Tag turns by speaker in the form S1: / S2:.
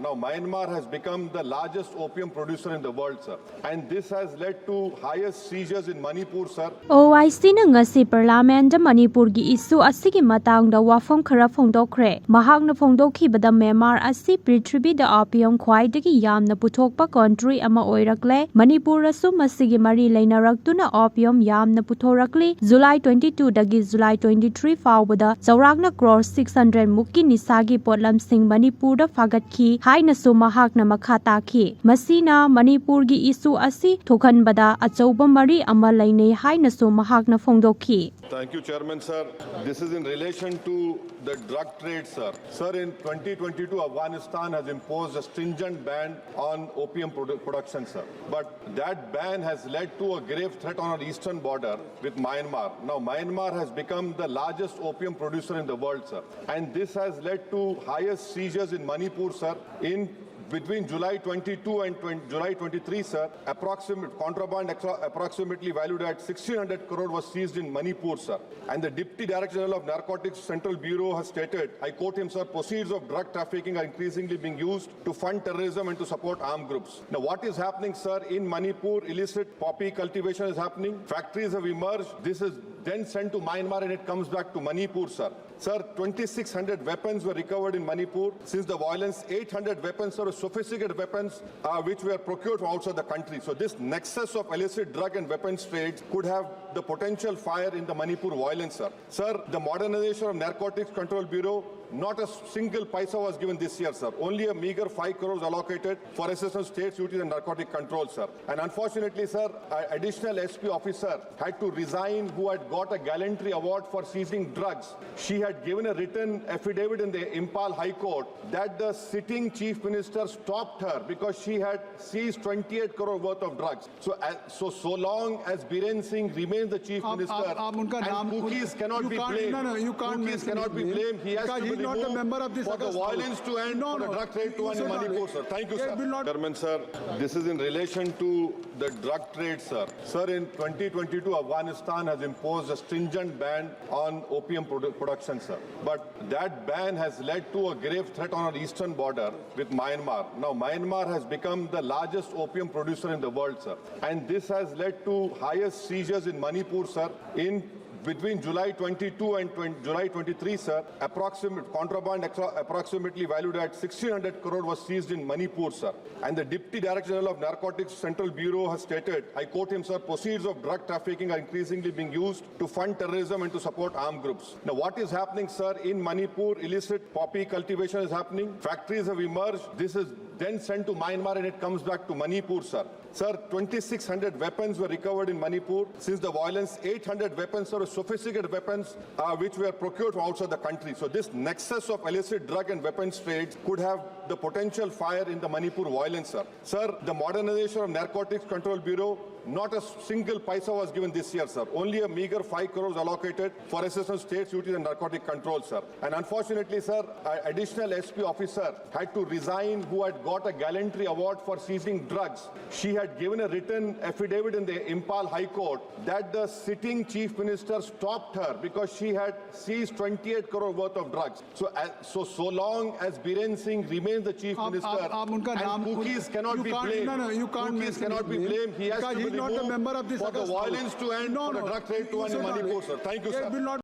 S1: Now Myanmar has become the largest opium producer in the world, sir. And this has led to highest seizures in Manipur, sir.
S2: Owaisi na ngasi Parliament Manipur gi isu asigi Matangda wafam khara fongdokkhre. Mahakna fongdokkhibada Myanmar asi prithibida opium khwaidagi yamna puthokpa country ama oirakle. Manipur asu masigi mari leinaraktuna opium yamna puthorakli. July 22 dagi July 23 faobada chaorakna crore 600 mukki nisagi potlam sing Manipur da fagatkhi hainasu Mahakna makha Masina Manipur gi isu asi thokhanbada achauba mari ama lainei hainasu Mahakna fongdokhi.
S1: Thank you, Chairman, sir. This is in relation to the drug trade, sir. Sir, in 2022, Afghanistan has imposed a stringent ban on opium production, sir. But that ban has led to a grave threat on our eastern border with Myanmar. Now, Myanmar has become the largest opium producer in the world, sir. And this has led to highest seizures in Manipur, sir, between July 22 and July 23, sir, contraband approximately valued at 1,600 crore was seized in Manipur, sir. And the Deputy Director General of Narcotics Central Bureau has stated, I quote him, sir, proceeds of drug trafficking are increasingly being used to fund terrorism and to support armed groups. Now, what is happening, sir, in Manipur, illicit poppy cultivation is happening. Factories have emerged. This is then sent to Myanmar and it comes back to Manipur, sir. Sir, 2,600 weapons were recovered in Manipur. Since the violence, 800 weapons, sir, sophisticated weapons, which were procured from outside the country. So this nexus of illicit drug and weapons trades could have the potential fire in the Manipur violence, sir. Sir, the modernization of Narcotics Control Bureau, not a single paisa was given this year, sir. Only a meager 5 crores allocated for assistance state duties and narcotic control, sir. And unfortunately, sir, an additional SP officer had to resign who had got a gallantry award for seizing drugs. She had given a written affidavit in the Impal High Court that the sitting chief minister stopped her because she had seized 28 crore worth of drugs. So long as Biren Singh remains the chief minister, and cookies cannot be blamed. Cookies cannot be blamed. He has to be
S3: not a member of this
S1: for the violence to end, for the drug trade to end in Manipur, sir. Thank you, sir. Chairman, sir, this is in relation to the drug trade, sir. Sir, in 2022, Afghanistan has imposed a stringent ban on opium production, sir. But that ban has led to a grave threat on our eastern border with Myanmar. Now, Myanmar has become the largest opium producer in the world, sir. And this has led to highest seizures in Manipur, sir, between July 22 and July 23, sir, contraband approximately valued at 1,600 crore was seized in Manipur, sir. And the Deputy Director General of Narcotics Central Bureau has stated, I quote him, sir, proceeds of drug trafficking are increasingly being used to fund terrorism and to support armed groups. Now, what is happening, sir, in Manipur, illicit poppy cultivation is happening. Factories have emerged. This is then sent to Myanmar and it comes back to Manipur, sir. Sir, 2,600 weapons were recovered in Manipur. Since the violence, 800 weapons, sir, sophisticated weapons, which were procured from outside the country. So this nexus of illicit drug and weapons trades could have the potential fire in the Manipur violence, sir. Sir, the modernization of Narcotics Control Bureau, not a single paisa was given this year, sir. Only a meager 5 crores allocated for assistance state duties and narcotic control, sir. And unfortunately, sir, an additional SP officer had to resign who had got a gallantry award for seizing drugs. She had given a written affidavit in the Impal High Court that the sitting chief minister stopped her because she had seized 28 crore worth of drugs. So long as Biren Singh remains the chief minister, and cookies cannot be blamed. Cookies cannot be blamed. He has to be
S3: not a member of this
S1: for the violence to end, for the drug trade to end in Manipur, sir. Thank you, sir.